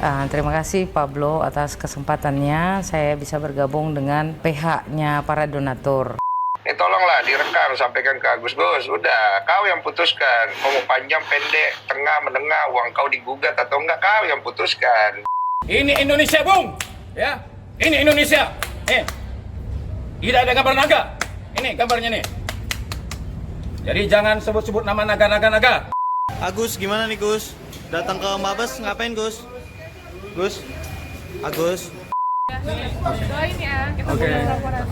Terima kasih Pablo atas kesempatannya saya bisa bergabung dengan PH-nya para donatur. Tolonglah direkam, sampaikan ke Agus. Gus, udah, kau yang putuskan. Mau panjang, pendek, tengah, menengah, uang kau digugat atau enggak, kau yang putuskan. Ini Indonesia, Bung. Ya, ini Indonesia. Tidak ada gambar naga. Ini gambarnya nih. Jadi jangan sebut-sebut nama naga. Agus, gimana nih Gus? Datang ke Mabes ngapain Gus? Gus? Agus? Doain ya, kita mau laporan.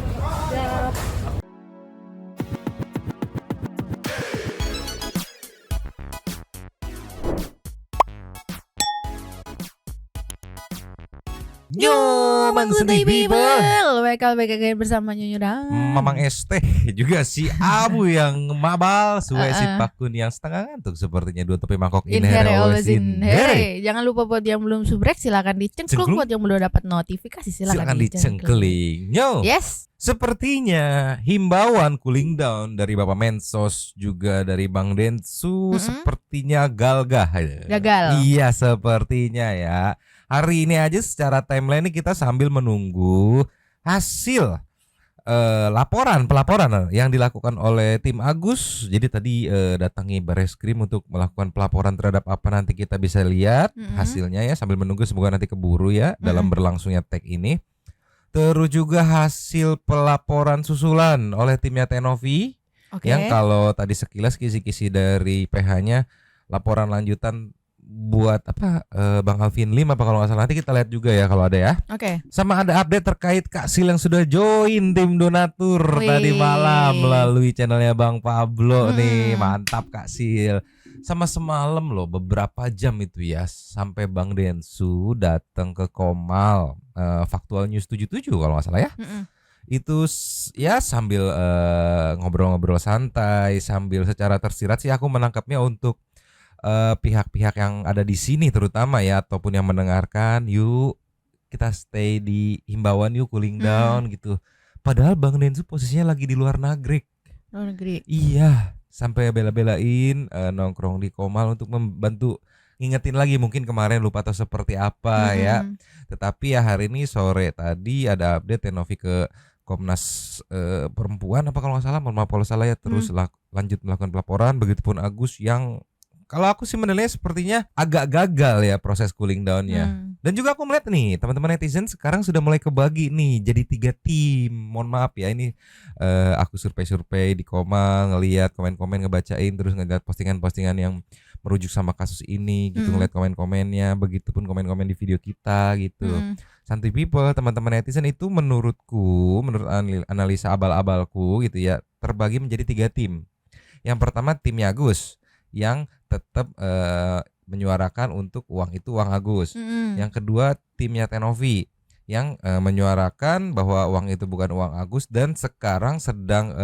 Yo, Bang Santai People. Welcome back again bersama Nyonyo dan Mamang ST juga si Abu yang mabal, Suwe si Pakun yang setengah ngantuk sepertinya dua topi mangkok in here always in here. Jangan lupa buat yang belum subrek silakan dicengkluk, buat yang belum dapat notifikasi silakan dicengkeling. Yo. Yes. Sepertinya himbauan cooling down dari Bapak Mensos juga dari Bang Densu sepertinya gagal. Iya, sepertinya ya. Hari ini aja secara timeline kita sambil menunggu hasil pelaporan yang dilakukan oleh tim Agus. Jadi tadi datangi Bareskrim untuk melakukan pelaporan terhadap apa, nanti kita bisa lihat hasilnya ya, sambil menunggu semoga nanti keburu ya dalam berlangsungnya tag ini. Terus juga hasil pelaporan susulan oleh timnya Tenovi yang kalau tadi sekilas kisi-kisi dari PH-nya laporan lanjutan buat Bang Alvin Lim apa kalau nggak salah, nanti kita lihat juga ya kalau ada ya. Sama ada update terkait Kak Sil yang sudah join tim donatur tadi malam melalui channelnya Bang Pablo nih, mantap Kak Sil. Sama semalam loh beberapa jam itu ya sampai Bang Densu datang ke Komal Faktual News 77 kalau nggak salah ya. Itu ya sambil ngobrol-ngobrol santai, sambil secara tersirat sih aku menangkapnya untuk pihak-pihak yang ada di sini terutama ya, ataupun yang mendengarkan, yuk kita stay di himbauan, yuk cooling down gitu. Padahal Bang Densu posisinya lagi di luar negeri. Iya, sampai bela-belain nongkrong di Komal untuk membantu ngingetin lagi, mungkin kemarin lupa atau seperti apa ya. Tetapi ya hari ini sore tadi ada update Tenovi ke Komnas Perempuan apa kalau nggak salah, mohon maaf kalau salah ya, terus lanjut melakukan pelaporan. Begitupun Agus yang kalau aku sih menilai sepertinya agak gagal ya proses cooling down-nya. Dan juga aku melihat nih teman-teman netizen sekarang sudah mulai kebagi nih jadi 3 tim. Mohon maaf ya, ini aku survei di Komal, ngelihat komen-komen, ngebacain, terus ngeliat postingan-postingan yang merujuk sama kasus ini gitu, ngeliat komen-komennya, begitupun komen-komen di video kita gitu. Santai People, teman-teman netizen itu menurut analisa abal-abalku gitu ya, terbagi menjadi 3 tim. Yang pertama timnya Agus yang tetap menyuarakan untuk uang itu uang Agus. Yang kedua timnya Tenovi yang menyuarakan bahwa uang itu bukan uang Agus dan sekarang sedang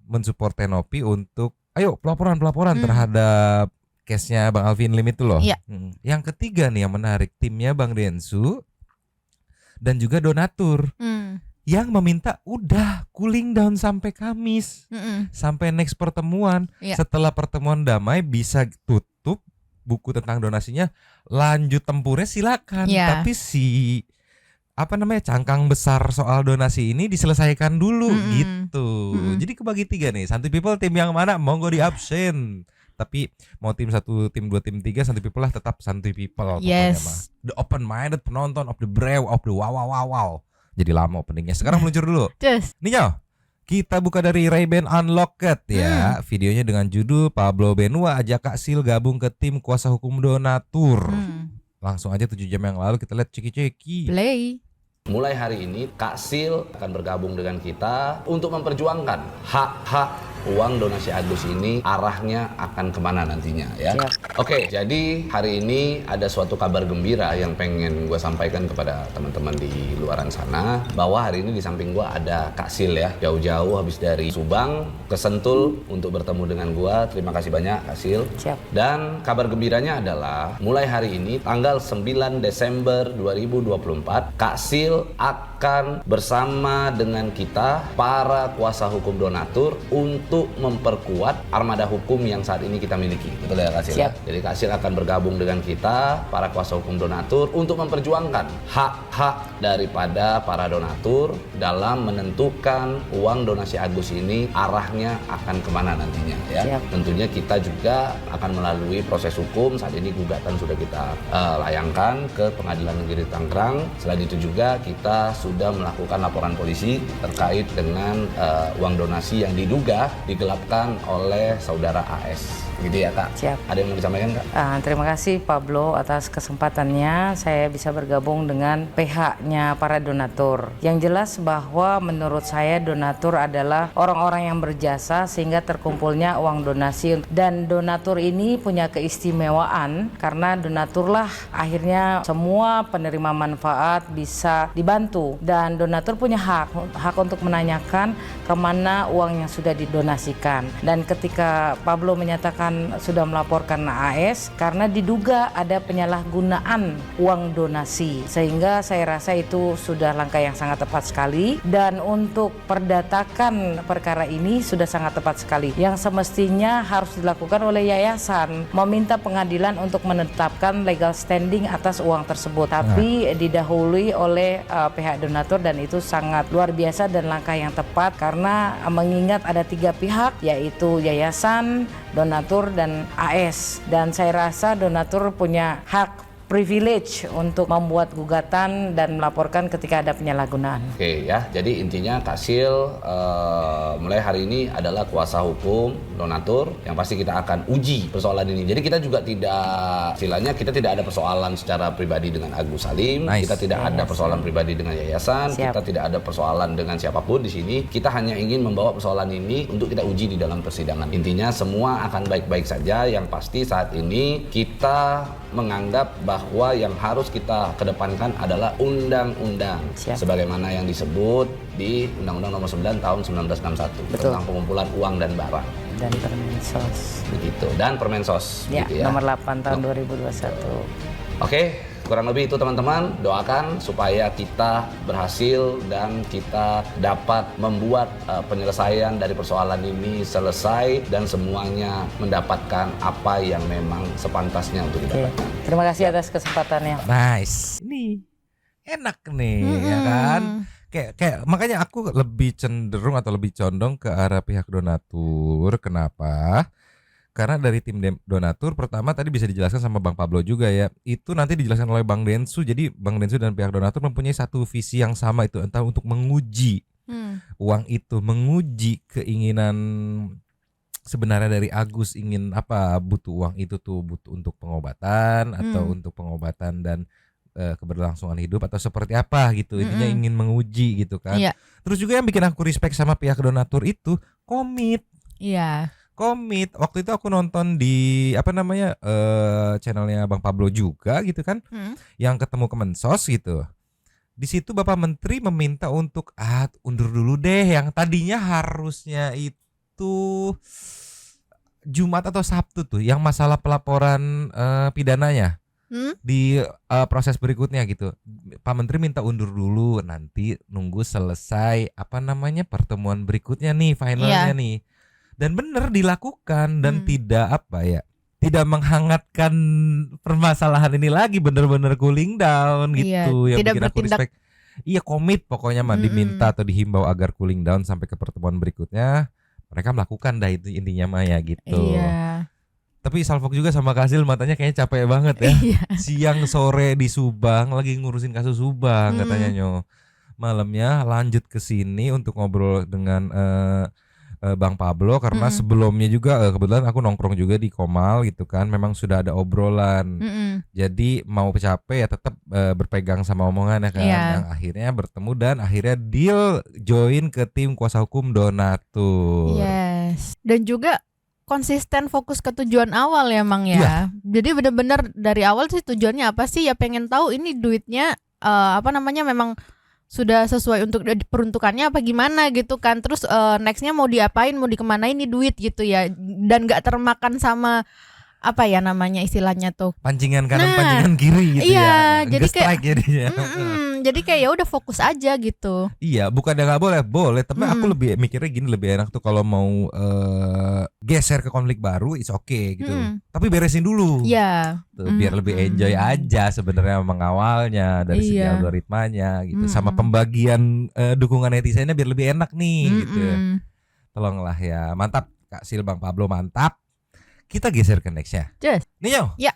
mensupport Tenovi untuk ayo pelaporan terhadap case-nya Bang Alvin Lim itu loh. Yang ketiga nih yang menarik, timnya Bang Densu dan juga donatur. Yang meminta udah cooling down sampai Kamis, sampai next pertemuan. Setelah pertemuan damai bisa tutup buku tentang donasinya, lanjut tempurnya silakan. Tapi cangkang besar soal donasi ini diselesaikan dulu gitu. Jadi kebagi 3 nih. Santai People tim yang mana? Monggo di absen. Tapi mau tim 1, tim 2, tim 3, Santai People lah tetap Santai People. Yes. The open minded penonton of the brave of the wow. Jadi lama openingnya. Sekarang meluncur dulu. Nih kita buka dari Ray-Ban Unlocked ya. Videonya dengan judul Pablo Benua ajak Kak Sil gabung ke tim kuasa hukum donatur. Langsung aja 7 jam yang lalu kita lihat ceki-ceki. Play. Mulai hari ini Kak Sil akan bergabung dengan kita untuk memperjuangkan hak-hak uang donasi Agus ini, arahnya akan kemana nantinya ya. Oke, jadi hari ini ada suatu kabar gembira yang pengen gue sampaikan kepada teman-teman di luaran sana, bahwa hari ini di samping gue ada Kak Sil ya, jauh-jauh habis dari Subang ke Sentul untuk bertemu dengan gue. Terima kasih banyak Kak Sil. Dan kabar gembiranya adalah mulai hari ini tanggal 9 Desember 2024 Kak Sil akan akan bersama dengan kita para kuasa hukum donatur untuk memperkuat armada hukum yang saat ini kita miliki. Betul ya Kak Sil? Siap. Jadi Kak Sil akan bergabung dengan kita para kuasa hukum donatur untuk memperjuangkan hak-hak daripada para donatur dalam menentukan uang donasi Agus ini arahnya akan kemana nantinya ya. Siap. Tentunya kita juga akan melalui proses hukum. Saat ini gugatan sudah kita layangkan ke Pengadilan Negeri Tangerang. Selain itu juga kita sudah melakukan laporan polisi terkait dengan uang donasi yang diduga digelapkan oleh saudara AS. Gitu ya Kak? Siap. Ada yang mau disampaikan Kak? Terima kasih Pablo atas kesempatannya saya bisa bergabung dengan pihaknya para donatur. Yang jelas bahwa menurut saya donatur adalah orang-orang yang berjasa sehingga terkumpulnya uang donasi, dan donatur ini punya keistimewaan karena donaturlah akhirnya semua penerima manfaat bisa dibantu, dan donatur punya hak untuk menanyakan kemana uang yang sudah didonasikan. Dan ketika Pablo menyatakan sudah melaporkan AS karena diduga ada penyalahgunaan uang donasi, sehingga saya rasa itu sudah langkah yang sangat tepat sekali, dan untuk perdatakan perkara ini sudah sangat tepat sekali. Yang semestinya harus dilakukan oleh yayasan, meminta pengadilan untuk menetapkan legal standing atas uang tersebut, tapi didahului oleh pihak donatur, dan itu sangat luar biasa dan langkah yang tepat karena mengingat ada 3 pihak, yaitu yayasan, donatur, dan AS, dan saya rasa donatur punya hak privilege untuk membuat gugatan dan melaporkan ketika ada penyalahgunaan. Oke ya, jadi intinya Kak Sil mulai hari ini adalah kuasa hukum donatur yang pasti kita akan uji persoalan ini. Jadi kita juga tidak, istilahnya kita tidak ada persoalan secara pribadi dengan Agus Salim, kita tidak ada persoalan pribadi dengan yayasan, Siap. kita tidak ada persoalan dengan siapapun di sini. Kita hanya ingin membawa persoalan ini untuk kita uji di dalam persidangan. Intinya semua akan baik-baik saja. Yang pasti saat ini kita menganggap bahwa yang harus kita kedepankan adalah undang-undang. Siap. Sebagaimana yang disebut di Undang-Undang Nomor 9 Tahun 1961 Betul. tentang pengumpulan uang dan barang. Dan Permensos. Begitu. Dan Permensos Ya, gitu ya. nomor 8 tahun 2021. Oke, kurang lebih itu teman-teman. Doakan supaya kita berhasil dan kita dapat membuat penyelesaian dari persoalan ini selesai dan semuanya mendapatkan apa yang memang sepantasnya untuk Oke. didapatkan. Terima kasih atas kesempatannya. Nice. Ini enak nih ya kan. Kayak makanya aku lebih cenderung atau lebih condong ke arah pihak donatur. Kenapa? Karena dari tim donatur pertama tadi bisa dijelaskan sama Bang Pablo juga ya. Itu nanti dijelaskan oleh Bang Densu. Jadi Bang Densu dan pihak donatur mempunyai satu visi yang sama, itu entah untuk menguji uang itu, menguji keinginan sebenarnya dari Agus ingin apa, butuh uang itu tuh butuh untuk pengobatan atau untuk pengobatan dan keberlangsungan hidup atau seperti apa gitu. Intinya ingin menguji gitu kan. Iya. Terus juga yang bikin aku respect sama pihak donatur itu komit. Iya. Komit. Waktu itu aku nonton di channelnya Bang Pablo juga gitu kan, yang ketemu Kemensos gitu. Di situ Bapak Menteri meminta untuk undur dulu deh, yang tadinya harusnya itu Jumat atau Sabtu tuh, yang masalah pelaporan pidananya di proses berikutnya gitu. Pak Menteri minta undur dulu, nanti nunggu selesai pertemuan berikutnya nih, finalnya nih. Dan benar dilakukan dan tidak menghangatkan permasalahan ini lagi, benar-benar cooling down gitu. Yang tidak bikin aku bertindak. respect. Iya, komit pokoknya mah, diminta atau dihimbau agar cooling down sampai ke pertemuan berikutnya. Mereka melakukan itu intinya mah ya gitu. Iya. Tapi Salfok juga sama Kasil matanya kayaknya capek banget ya. Iya. Siang sore di Subang lagi ngurusin kasus Subang katanya nyo. Malamnya lanjut ke sini untuk ngobrol dengan Bang Pablo karena sebelumnya juga kebetulan aku nongkrong juga di Komal gitu kan, memang sudah ada obrolan. Jadi mau capek ya tetap berpegang sama omongan ya kan. Yang akhirnya bertemu dan akhirnya deal join ke tim kuasa hukum donatur. Yes. Dan juga konsisten fokus ke tujuan awal ya Mang ya. Iya. Jadi benar-benar dari awal sih tujuannya apa sih, ya pengen tahu ini duitnya memang sudah sesuai untuk peruntukannya apa gimana gitu kan. Terus nextnya mau diapain, mau dikemanain nih duit gitu ya. Dan gak termakan sama apa ya namanya istilahnya tuh. Pancingan kanan, Nah, pancingan kiri gitu iya, ya. jadi Nge-strike jadinya. Jadi kayak ya udah fokus aja gitu. Iya, bukannya nggak boleh, tapi aku lebih mikirnya gini, lebih enak tuh kalau mau geser ke konflik baru, it's okay gitu. Tapi beresin dulu. Iya. Tuh, biar lebih enjoy aja sebenarnya mengawalnya dari segi Iya. algoritmanya gitu, sama pembagian dukungan netizennya biar lebih enak nih gitu. Tolonglah ya, mantap Kak Sil, Bang Pablo, mantap. Kita geser ke nextnya. Just. Nih yo. Ya.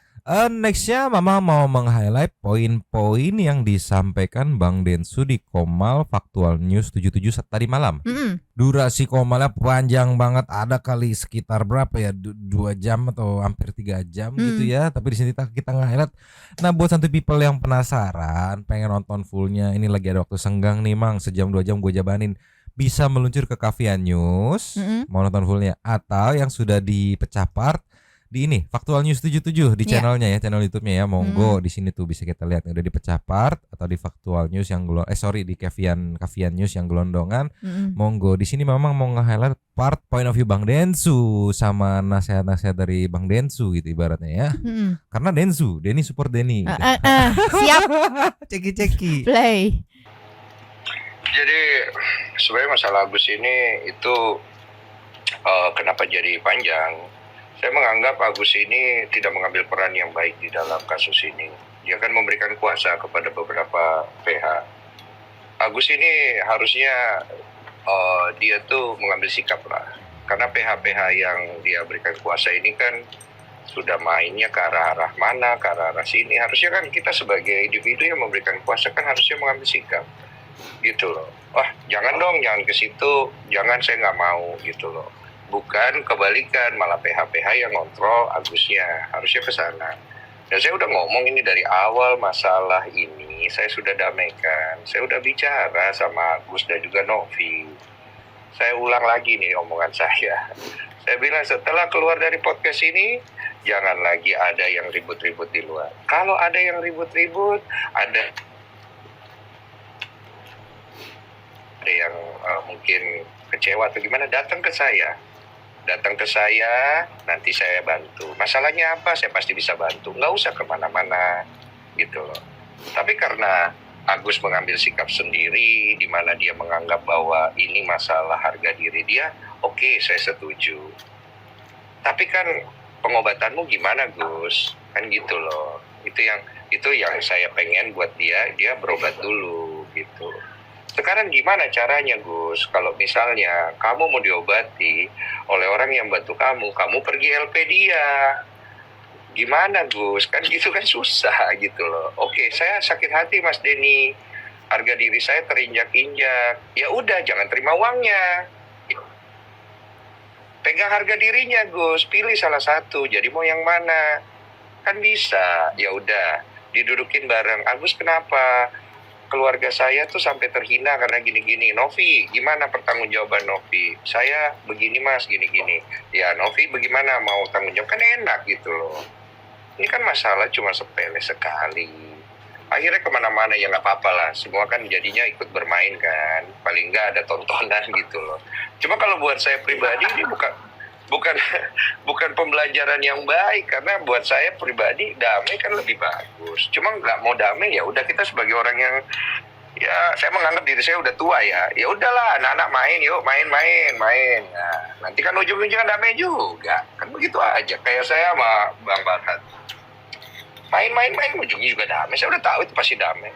Nextnya Mama mau meng-highlight poin-poin yang disampaikan Bang Densu di Komal Faktual News 77 tadi malam. Durasi Komalnya panjang banget, ada kali sekitar berapa ya, 2 jam atau hampir 3 jam gitu ya. Tapi di sini kita nge-highlight. Nah, buat santai people yang penasaran, pengen nonton fullnya, ini lagi ada waktu senggang nih Mang, sejam 2 jam gue jabanin. Bisa meluncur ke Kavian News, mau nonton fullnya, atau yang sudah dipecah part di ini Faktual News 77 di channelnya ya, channel YouTube-nya ya. Monggo di sini tuh bisa kita lihat udah dipecah part, atau di Faktual News yang di Kavian News yang gelondongan. Monggo di sini memang mau nge-highlight part point of view Bang Densu sama nasihat-nasihat dari Bang Densu gitu ibaratnya ya. Karena Denny support Denny gitu. Siap. Ceki-ceki. Play. Jadi sebenarnya masalah Agus ini itu kenapa jadi panjang? Saya menganggap Agus ini tidak mengambil peran yang baik di dalam kasus ini. Dia kan memberikan kuasa kepada beberapa pihak. Agus ini harusnya dia tuh mengambil sikap lah. Karena PH-PH yang dia berikan kuasa ini kan sudah mainnya ke arah-arah mana, ke arah-arah sini. Harusnya kan kita sebagai individu yang memberikan kuasa kan harusnya mengambil sikap. Gitu loh. Wah, jangan dong, jangan ke situ. Jangan, saya nggak mau gitu loh. Bukan kebalikan, malah PH-PH yang ngontrol Agusnya, harusnya ke sana. Dan saya udah ngomong ini dari awal masalah ini, saya sudah damaikan, saya udah bicara sama Agus dan juga Novi. Saya ulang lagi nih omongan saya. Saya bilang setelah keluar dari podcast ini, jangan lagi ada yang ribut-ribut di luar. Kalau ada yang ribut-ribut, ada yang mungkin kecewa atau gimana, datang ke saya, nanti saya bantu. Masalahnya apa, saya pasti bisa bantu, nggak usah kemana-mana gitu loh. Tapi karena Agus mengambil sikap sendiri, di mana dia menganggap bahwa ini masalah harga diri dia, oke, saya setuju. Tapi kan pengobatanmu gimana Gus, kan gitu loh. Itu yang saya pengen buat dia berobat dulu gitu. Sekarang gimana caranya Gus? Kalau misalnya kamu mau diobati oleh orang yang bantu kamu pergi LP dia. Gimana Gus? Kan gitu kan susah gitu loh. Oke, saya sakit hati Mas Denny. Harga diri saya terinjak-injak. Ya udah, jangan terima uangnya. Pegang harga dirinya Gus, pilih salah satu. Jadi mau yang mana? Kan bisa. Ya udah, didudukin bareng. Agus kenapa? Keluarga saya tuh sampai terhina karena gini-gini. Novi, gimana pertanggungjawaban Novi? Saya begini Mas, gini-gini. Ya Novi bagaimana mau tanggung jawab? Kan enak gitu loh. Ini kan masalah cuma sepele sekali. Akhirnya kemana-mana ya nggak apa-apa lah. Semua kan jadinya ikut bermain kan. Paling nggak ada tontonan gitu loh. Cuma kalau buat saya pribadi ini bukan pembelajaran yang baik, karena buat saya pribadi damai kan lebih bagus. Cuma nggak mau damai, ya udah, kita sebagai orang yang ya saya menganggap diri saya udah tua ya udahlah, anak-anak main yuk, main. Nah, nanti kan ujung-ujungnya damai juga kan, begitu aja. Kayak saya sama Bang Barhat main ujungnya juga damai. Saya udah tahu itu pasti damai,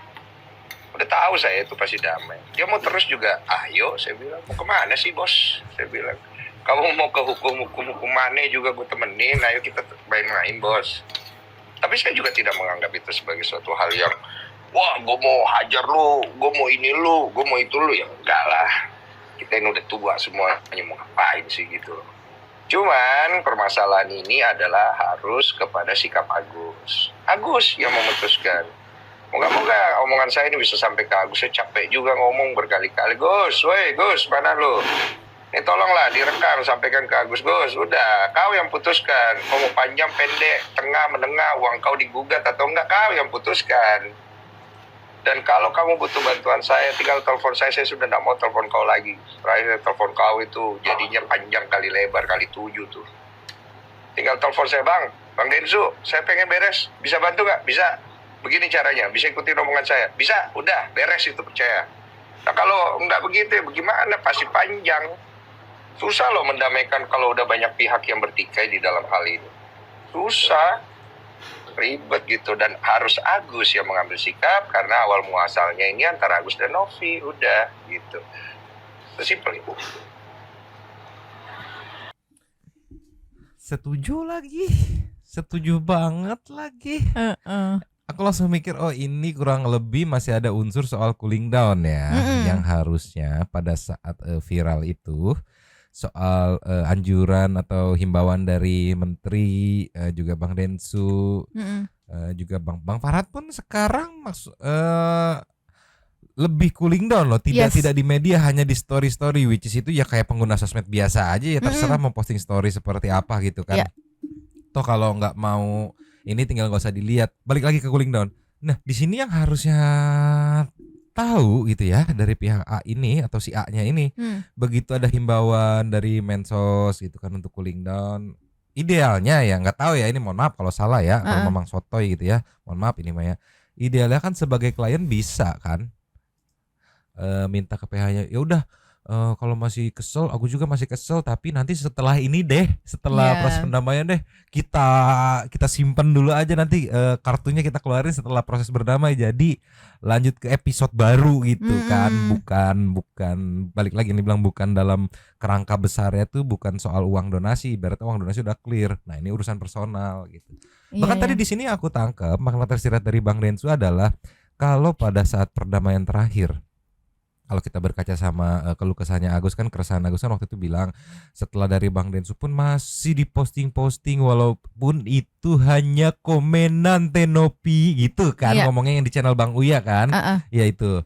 udah tahu saya itu pasti damai. Dia mau terus juga, ayo, saya bilang, mau kemana sih bos, saya bilang. Kamu mau ke hukum mana juga gue temenin, ayo kita main bos. Tapi saya juga tidak menganggap itu sebagai suatu hal yang, wah gue mau hajar lu, gue mau ini lu, gue mau itu lu. Ya enggak lah, kita ini udah tua semua, hanya mau ngapain sih gitu loh. Cuman permasalahan ini adalah harus kepada sikap Agus yang memutuskan. Moga-moga omongan saya ini bisa sampai ke Agus. Saya capek juga ngomong berkali-kali, Gus, mana lu? Ini tolonglah direkam, sampaikan ke Agus. Gus, udah, kau yang putuskan. Kau mau panjang, pendek, tengah, menengah, uang kau digugat atau enggak, kau yang putuskan. Dan kalau kamu butuh bantuan saya, tinggal telepon saya sudah tidak mau telepon kau lagi. Terakhir telepon kau itu jadinya panjang kali lebar, kali 7 tuh. Tinggal telepon saya, Bang. Bang Densu, saya pengen beres, bisa bantu nggak? Bisa. Begini caranya, bisa ikutin omongan saya. Bisa, udah beres itu, percaya. Nah kalau nggak begitu ya bagaimana? Pasti panjang. Susah loh mendamaikan kalau udah banyak pihak yang bertikai di dalam hal ini. Susah, ribet gitu. Dan harus Agus yang mengambil sikap karena awal muasalnya ini antara Agus dan Novi. Udah gitu. Sesimpel itu. Setuju banget lagi. Aku langsung mikir, oh ini kurang lebih masih ada unsur soal cooling down ya, yang harusnya pada saat viral itu soal anjuran atau himbauan dari Menteri, juga Bang Densu, juga Bang Farhad pun sekarang lebih cooling down loh, tidak di media, hanya di story, which is itu ya kayak pengguna sosmed biasa aja ya, terserah mau posting story seperti apa gitu kan. Toh kalau nggak mau ini tinggal nggak usah dilihat. Balik lagi ke cooling down. Nah di sini yang harusnya tahu gitu ya dari pihak A ini atau si A-nya ini, begitu ada himbauan dari Mensos gitu kan untuk cooling down, idealnya ya nggak tahu ya, ini mohon maaf kalau salah ya, kalau memang sotoy gitu ya, mohon maaf ini Maya. Idealnya kan sebagai klien bisa kan minta ke PH-nya, ya udah kalau masih kesel, aku juga masih kesel, tapi nanti setelah ini deh, setelah proses pendamaian deh, kita simpen dulu aja, nanti kartunya kita keluarin setelah proses berdamai, jadi lanjut ke episode baru gitu kan. Bukan balik lagi ini bilang bukan dalam kerangka besarnya tuh, bukan soal uang donasi, ibaratnya uang donasi udah clear, nah ini urusan personal gitu. Bahkan tadi di sini aku tangkap makna tersirat dari Bang Densu adalah kalau pada saat perdamaian terakhir, kalau kita berkaca sama keluh kesahnya Agus kan, keresahan Agus kan waktu itu bilang setelah dari Bang Densu pun masih diposting walaupun itu hanya komenan Tenopi gitu kan, ngomongnya yang di channel Bang Uya kan. Ya itu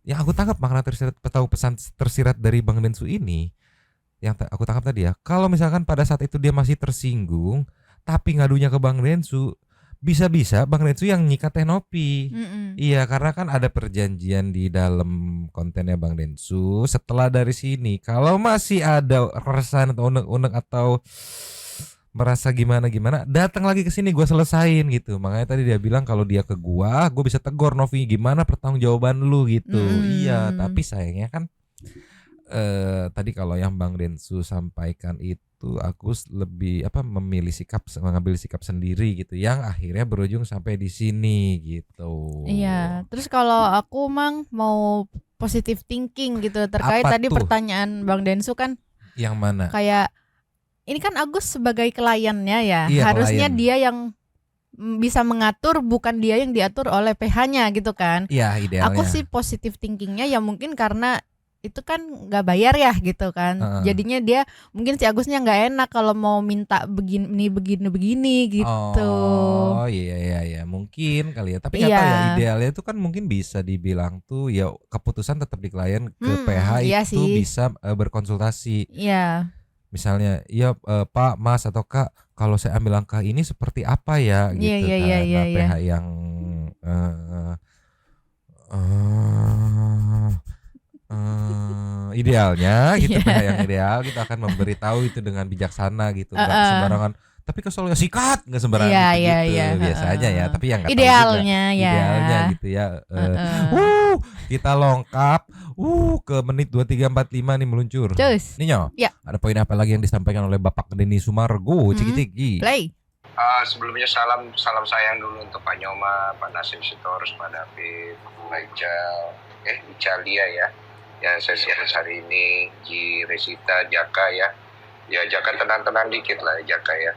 yang aku tangkap makna tersirat atau pesan tersirat dari Bang Densu ini, yang aku tangkap tadi ya, kalau misalkan pada saat itu dia masih tersinggung tapi ngadunya ke Bang Densu, bisa-bisa Bang Densu yang nyikat Tenopi. Iya, karena kan ada perjanjian di dalam kontennya Bang Densu. Setelah dari sini, kalau masih ada keresahan atau unek-unek atau merasa gimana-gimana, datang lagi ke sini, gue selesain gitu. Makanya tadi dia bilang kalau dia ke gue bisa tegur Novi, gimana pertanggungjawaban lu gitu. Iya, tapi sayangnya kan tadi kalau yang Bang Densu sampaikan itu, aku lebih mengambil sikap sendiri gitu, yang akhirnya berujung sampai di sini gitu. Iya, terus kalau aku mau positive thinking gitu terkait Apa tadi tuh? Pertanyaan Bang Densu kan, Yang mana? kayak ini kan Agus sebagai kliennya ya, Iya, harusnya klien. dia yang bisa mengatur, bukan dia yang diatur oleh PH-nya gitu kan. Iya, idealnya. Aku sih positive thinkingnya ya mungkin karena itu kan nggak bayar ya gitu kan. Jadinya dia mungkin si Agusnya nggak enak kalau mau minta begini gitu. Oh iya mungkin kali ya. Tapi nggak tahu ya, idealnya itu kan mungkin bisa dibilang tuh ya keputusan tetap di klien, ke PH iya itu sih. bisa berkonsultasi. Iya. Misalnya, ya Pak, Mas atau Kak, kalau saya ambil langkah ini seperti apa ya gitu Iya, kan. iya, Nah iya, PH yang idealnya gitu, PH yang ideal kita akan memberitahu itu dengan bijaksana gitu, nggak sembarangan. Tapi kesel ya sikat, nggak sembarangan gitu, biasanya ya. Tapi yang nggak tahu Idealnya juga, ya. idealnya gitu ya. Kita lengkap ke menit 23.45 nih meluncur. Cus. Ninyo, Ya. ada poin apa lagi yang disampaikan oleh Bapak Denny Sumargo? Ciki-ciki. Play. Sebelumnya salam sayang dulu untuk Pak Nyoma, Pak Nasim Sitorus, Pak David, Pak Icalia ya. Yang saya sebut hari ini, Ji Resita, Jaka ya. Ya Jaka tenang-tenang dikit lah Jaka ya.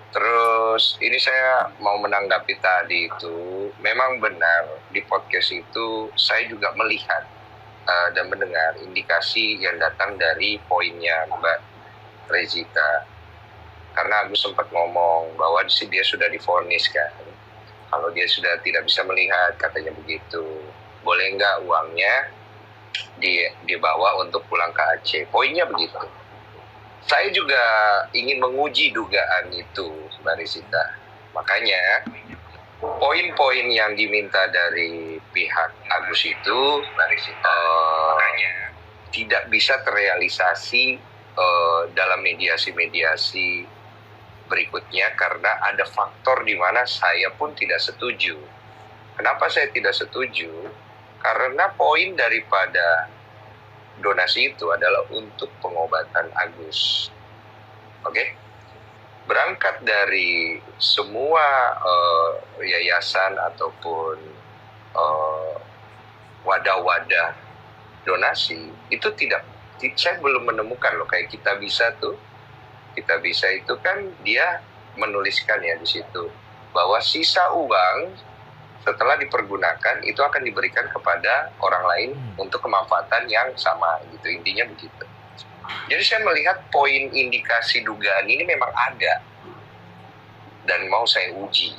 Terus ini saya mau menanggapi tadi itu, memang benar di podcast itu saya juga melihat dan mendengar indikasi yang datang dari poinnya Mbak Rezita. Karena Agus sempat ngomong bahwa dia sudah divonis kan. Kalau dia sudah tidak bisa melihat, katanya begitu. Boleh nggak uangnya dibawa untuk pulang ke Aceh? Poinnya begitu. Saya juga ingin menguji dugaan itu, Mbak Rizita. Makanya poin-poin yang diminta dari pihak Agus itu, Mbak Rizita, tidak bisa terrealisasi dalam mediasi-mediasi berikutnya karena ada faktor di mana saya pun tidak setuju. Kenapa saya tidak setuju? Karena poin daripada donasi itu adalah untuk pengobatan Agus. Oke? Berangkat dari semua yayasan ataupun wadah-wadah donasi itu saya belum menemukan loh kayak Kita Bisa itu kan dia menuliskan ya di situ bahwa sisa uang setelah dipergunakan itu akan diberikan kepada orang lain untuk kemanfaatan yang sama gitu, intinya begitu. Jadi saya melihat poin indikasi dugaan ini memang ada dan mau saya uji.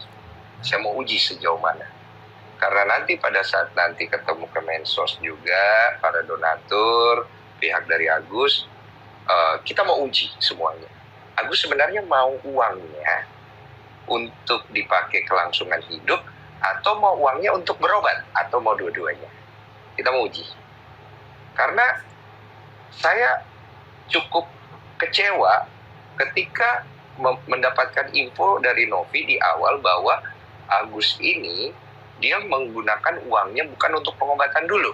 Saya mau uji sejauh mana. Karena nanti pada saat nanti ketemu Kemensos juga, para donatur, pihak dari Agus, kita mau uji semuanya. Agus sebenarnya mau uangnya untuk dipakai kelangsungan hidup atau mau uangnya untuk berobat atau mau dua-duanya. Kita mau uji. Karena saya cukup kecewa ketika mendapatkan info dari Novi di awal bahwa Agus ini dia menggunakan uangnya bukan untuk pengobatan dulu.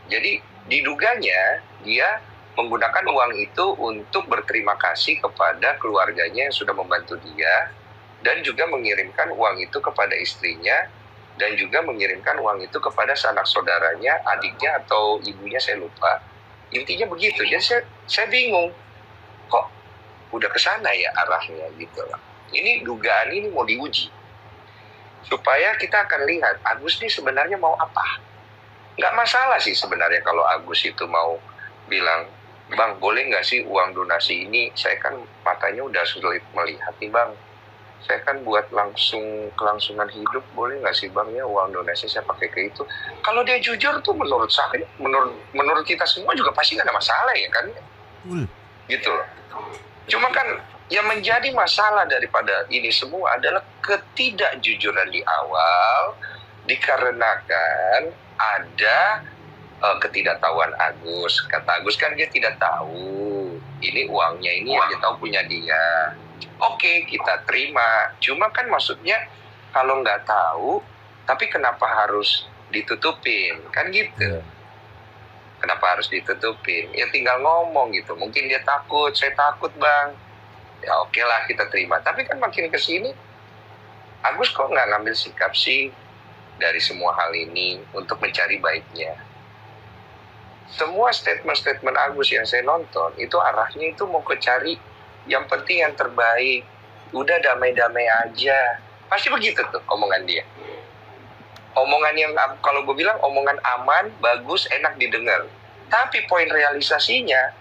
Jadi diduganya dia menggunakan uang itu untuk berterima kasih kepada keluarganya yang sudah membantu dia dan juga mengirimkan uang itu kepada istrinya dan juga mengirimkan uang itu kepada sanak saudaranya, adiknya atau ibunya, saya lupa. Intinya begitu. Jadi saya bingung. Kok udah ke sana ya arahnya gitu lah. Ini dugaan ini mau diuji. Supaya kita akan lihat Agus ini sebenarnya mau apa. Nggak masalah sih sebenarnya kalau Agus itu mau bilang, Bang, boleh nggak sih uang donasi ini? Saya kan matanya udah sulit melihat nih, Bang. Saya kan buat kelangsungan hidup, boleh nggak sih, Bang, ya uang donasi saya pakai ke itu? Kalau dia jujur tuh menurut saya, menurut kita semua juga pasti nggak ada masalah ya kan? Gitu loh. Cuma kan yang menjadi masalah daripada ini semua adalah ketidakjujuran di awal dikarenakan ada ketidaktahuan Agus. Kata Agus kan dia tidak tahu ini uangnya ini yang dia tahu punya dia. Oke, kita terima. Cuma kan maksudnya kalau nggak tahu, tapi kenapa harus ditutupin? Kan gitu. Kenapa harus ditutupin? Ya tinggal ngomong gitu. Mungkin dia takut, saya takut, Bang. Ya oke lah kita terima. Tapi kan makin kesini, Agus kok nggak ngambil sikap sih dari semua hal ini untuk mencari baiknya. Semua statement-statement Agus yang saya nonton, itu arahnya itu mau ke cari yang penting yang terbaik. Udah damai-damai aja. Pasti begitu tuh omongan dia. Omongan yang, kalau gue bilang omongan aman, bagus, enak didengar. Tapi poin realisasinya,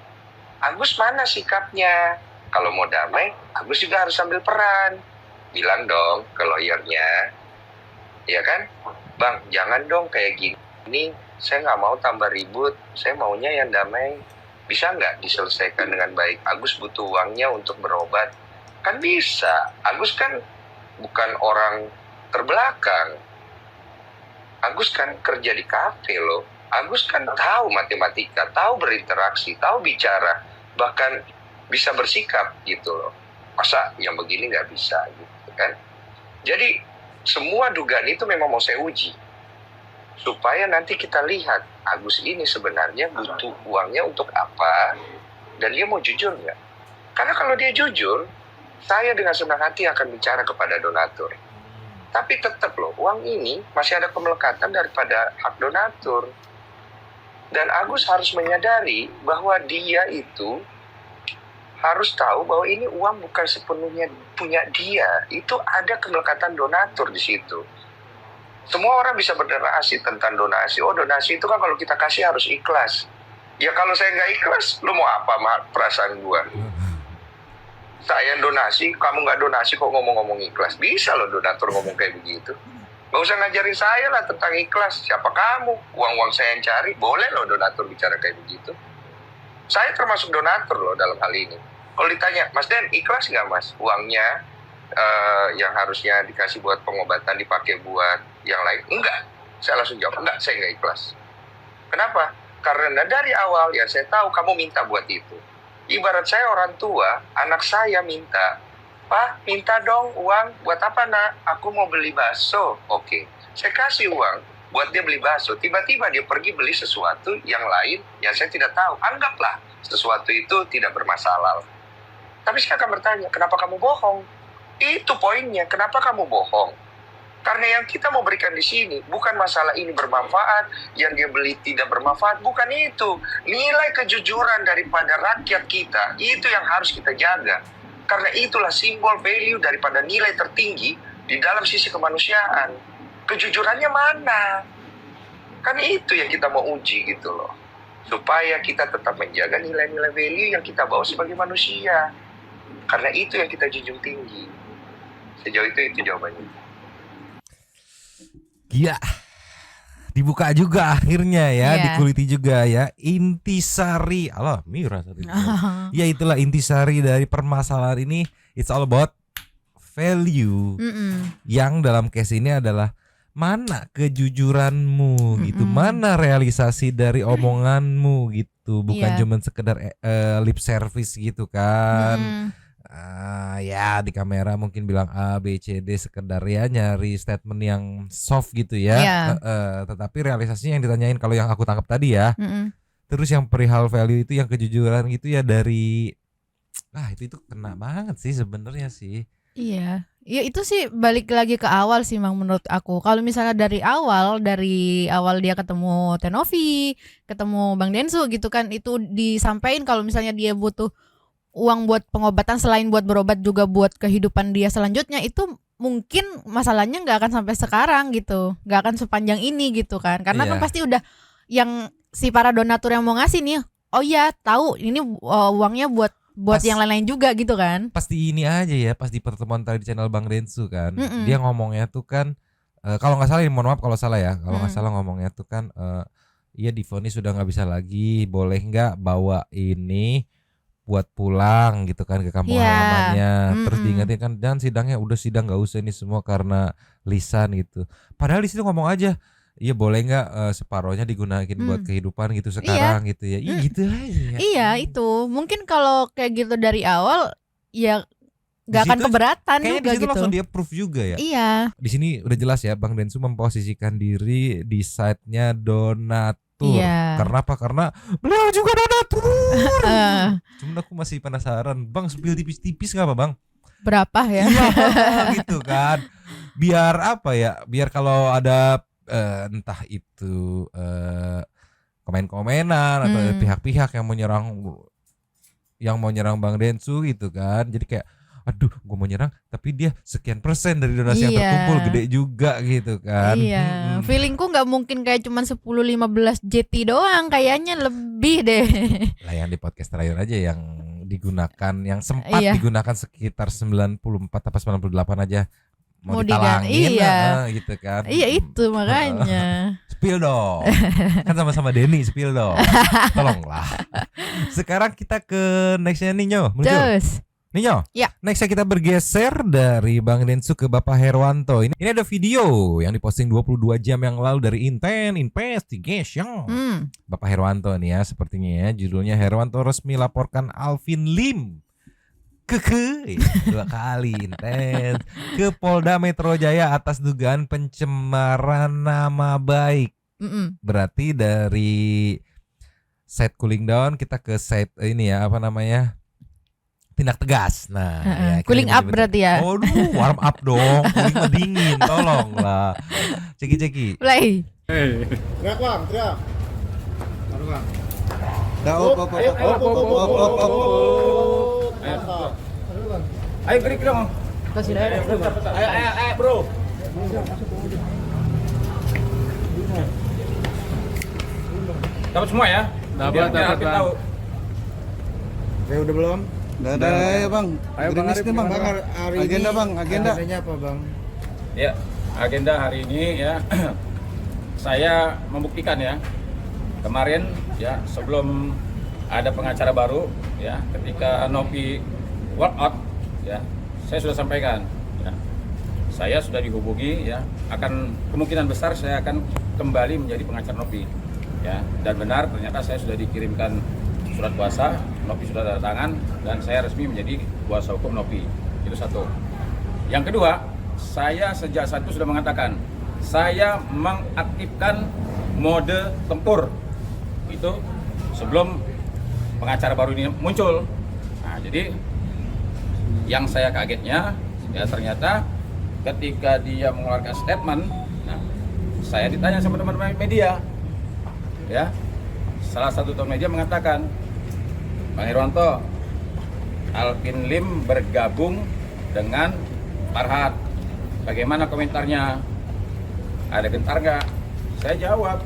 Agus mana sikapnya? Kalau mau damai, Agus juga harus ambil peran. Bilang dong ke lawyernya, ya kan? Bang, jangan dong kayak gini. Saya nggak mau tambah ribut. Saya maunya yang damai. Bisa nggak diselesaikan dengan baik? Agus butuh uangnya untuk berobat. Kan bisa. Agus kan bukan orang terbelakang. Agus kan kerja di kafe loh. Agus kan tahu matematika, tahu berinteraksi, tahu bicara, bahkan bisa bersikap gitu loh. Masa yang begini nggak bisa gitu kan? Jadi semua dugaan itu memang mau saya uji. Supaya nanti kita lihat Agus ini sebenarnya butuh uangnya untuk apa dan dia mau jujur nggak? Karena kalau dia jujur, saya dengan senang hati akan bicara kepada donatur. Tapi tetap loh, uang ini masih ada kemelekatan daripada hak donatur. Dan Agus harus menyadari bahwa dia itu harus tahu bahwa ini uang bukan sepenuhnya punya dia. Itu ada kemelekatan donatur di situ. Semua orang bisa berdonasi tentang donasi. Oh, donasi itu kan kalau kita kasih harus ikhlas. Ya kalau saya nggak ikhlas, lu mau apa perasaan gua? Saya donasi, kamu nggak donasi kok ngomong-ngomong ikhlas. Bisa loh donatur ngomong kayak begitu. Nggak usah ngajarin saya lah tentang ikhlas. Siapa kamu? Uang-uang saya yang cari. Boleh loh donatur bicara kayak begitu. Saya termasuk donatur loh dalam hal ini. Kalau ditanya, Mas Den, ikhlas nggak Mas? Uangnya yang harusnya dikasih buat pengobatan dipakai buat yang lain? Enggak. Saya langsung jawab, enggak, saya nggak ikhlas. Kenapa? Karena dari awal ya saya tahu kamu minta buat itu. Ibarat saya orang tua, anak saya minta, "Pak, minta dong uang, buat apa nak? Aku mau beli bakso." Oke, saya kasih uang buat dia beli bakso. Tiba-tiba dia pergi beli sesuatu yang lain yang saya tidak tahu. Anggaplah sesuatu itu tidak bermasalah. Tapi saya akan bertanya, kenapa kamu bohong? Itu poinnya, kenapa kamu bohong? Karena yang kita mau berikan di sini bukan masalah ini bermanfaat, yang dia beli tidak bermanfaat, bukan itu. Nilai kejujuran daripada rakyat kita, itu yang harus kita jaga. Karena itulah simbol value daripada nilai tertinggi di dalam sisi kemanusiaan. Kejujurannya mana? Kan itu yang kita mau uji gitu loh. Supaya kita tetap menjaga nilai-nilai value yang kita bawa sebagai manusia. Karena itu yang kita junjung tinggi. Sejauh itu jawabannya. Gila. Dibuka juga akhirnya ya, Iya. dikuliti juga ya. Intisari. Allah, Mira tadi. Ya itulah intisari dari permasalahan ini. It's all about value. Yang dalam case ini adalah mana kejujuranmu gitu, mana realisasi dari omonganmu gitu, bukan Iya. cuma sekedar lip service gitu kan. Ya di kamera mungkin bilang A, B, C, D sekedar ya nyari statement yang soft gitu ya. Iya. Tetapi realisasinya yang ditanyain kalau yang aku tangkap tadi ya. Terus yang perihal value itu yang kejujuran gitu ya dari itu kena banget sih sebenarnya sih. Iya. Ya itu sih balik lagi ke awal sih Mang menurut aku. Kalau misalnya dari awal dia ketemu Tenovi, ketemu Bang Densu gitu kan, itu disampaikan kalau misalnya dia butuh uang buat pengobatan selain buat berobat juga buat kehidupan dia selanjutnya, itu mungkin masalahnya nggak akan sampai sekarang gitu, nggak akan sepanjang ini gitu kan, karena kan Iya. pasti udah yang si para donatur yang mau ngasih nih, oh ya tahu ini uangnya buat Pas- yang lain-lain juga gitu kan. Pas di ini aja ya, pas di pertemuan tadi di channel Bang Densu kan, Mm-mm. dia ngomongnya tuh kan kalau nggak salah, mohon maaf kalau salah ya, kalau nggak salah ngomongnya tuh kan iya divonis sudah nggak bisa lagi, boleh nggak bawa ini buat pulang gitu kan ke kampung Iya. halamannya. Terus Mm-mm. diingetin kan, dan sidangnya udah sidang nggak usah ini semua karena lisan gitu. Padahal di situ ngomong aja, iya boleh nggak separohnya digunakan buat kehidupan gitu sekarang gitu ya. Ih, gitu aja. Ya. Iya itu mungkin kalau kayak gitu dari awal ya nggak Di akan situ keberatan Kayaknya juga di situ gitu. langsung dia approve juga ya. Iya. Di sini udah jelas ya, Bang Densu memposisikan diri di side-nya donatur. Iya. Karena apa? Karena beliau juga donatur. Eh, Cuman aku masih penasaran, Bang spill tipis-tipis nggak apa Bang? berapa ya? Iya gitu kan. Biar apa ya? Biar kalau ada entah itu komen-komenan atau pihak-pihak yang mau nyerang Bang Densu gitu kan. Jadi kayak aduh, gue mau nyerang tapi dia sekian persen dari donasi yang Iya. terkumpul, gede juga gitu kan. Iya, feelingku nggak mungkin kayak cuman 10-15 JT doang, kayaknya lebih deh. Lah yang di podcast terakhir aja yang digunakan, yang sempat Iya. digunakan sekitar 94 atau 98 aja mau Mau ditalangin iya. gitu kan. Iya itu makanya. Spill dong. Kan sama-sama Denny, spill dong. Tolonglah. Sekarang kita ke nextnya Ninyo. Muncul. Terus, Ninyo. Ya. Nextnya kita bergeser dari Bang Densu ke Bapak Herwanto. Ini ada video yang diposting 22 jam yang lalu dari Intent Investigation. Bapak Herwanto nih ya, sepertinya ya. Judulnya Herwanto resmi laporkan Alvin Lim dua kali Intent ke Polda Metro Jaya atas dugaan pencemaran nama baik. Berarti dari set cooling down kita ke set ini ya, apa namanya, tindak tegas. Nah, ya, cooling kita up berarti ya. Waduh, warm up dong. Cooling mah dingin, tolonglah. Ceki. Play. Teriak bang, teriak. Baru bang. Ayo gerik dong. Kasih air. Ayo bro. Dapat semua ya? Dapat, Biar Alvin Bang. tahu. Oke, udah belum? Udah ada ya bang. Ayo Bang Gerimis Arif, nih bang. gimana? Hari Agenda ini, bang, agenda. Agendanya apa bang? Ya, agenda hari ini ya. Saya membuktikan ya. Kemarin ya, sebelum ada pengacara baru ya, ketika Novi walk out ya, saya sudah sampaikan ya. Saya sudah dihubungi ya, akan kemungkinan besar saya akan kembali menjadi pengacara Novi ya. Dan benar ternyata saya sudah dikirimkan surat kuasa, Nopi sudah tanda tangan, dan saya resmi menjadi kuasa hukum Nopi. Itu satu. Yang kedua, saya sejak saat itu sudah mengatakan, saya mengaktifkan mode tempur. Itu sebelum pengacara baru ini muncul. Nah, jadi yang saya kagetnya, ya ternyata ketika dia mengeluarkan statement, nah, saya ditanya sama teman-teman media, ya, salah satu teman media mengatakan, Bang Herwanto, Alvin Lim bergabung dengan Farhad, bagaimana komentarnya? Ada gentar nggak? Saya jawab,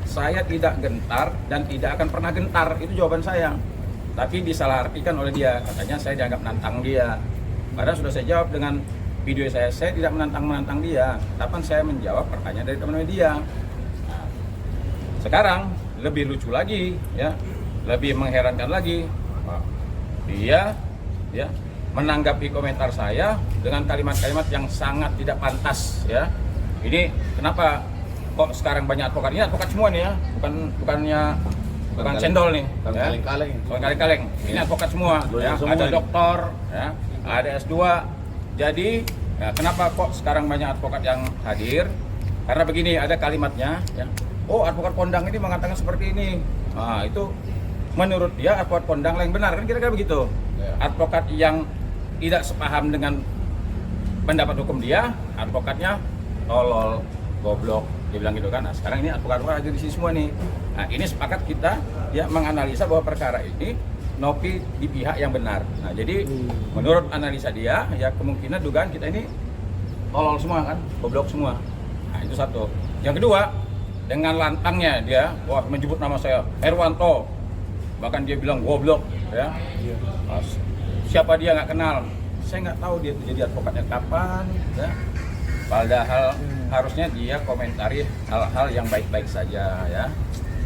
saya tidak gentar dan tidak akan pernah gentar, itu jawaban saya. Tapi disalahartikan oleh dia, katanya saya dianggap nantang dia. Padahal sudah saya jawab dengan video saya tidak menantang dia. Kapan saya menjawab pertanyaan dari teman media. Sekarang lebih lucu lagi, ya, lebih mengherankan lagi. Dia, ya, menanggapi komentar saya dengan kalimat-kalimat yang sangat tidak pantas, ya. Ini kenapa kok sekarang banyak advokat? Ini advokat semua nih, ya, bukan cendol nih, bukan kaleng-kaleng. Ini advokat semua, ya. Ada doktor, ya, ada S2. Jadi, ya, kenapa kok sekarang banyak advokat yang hadir? Karena begini, ada kalimatnya, ya. Oh, advokat kondang ini mengatakan seperti ini. Nah, itu menurut dia advokat kondang yang benar, kan kira-kira begitu. Advokat yang tidak sepaham dengan pendapat hukum dia, advokatnya tolol, goblok, dia bilang gitu kan. Nah, sekarang ini advokat hadir di sini semua nih. Nah, ini sepakat kita, ya, menganalisa bahwa perkara ini Nopi di pihak yang benar. Nah, jadi menurut analisa dia, ya, kemungkinan dugaan kita ini tolol semua kan, goblok semua. Nah, itu satu. Yang kedua, dengan lantangnya dia, wah, menyebut nama saya Herwanto, bahkan dia bilang goblok, ya. Nah, siapa dia nggak kenal, saya nggak tahu dia jadi advokatnya kapan, ya. Padahal harusnya dia komentari hal-hal yang baik-baik saja, ya.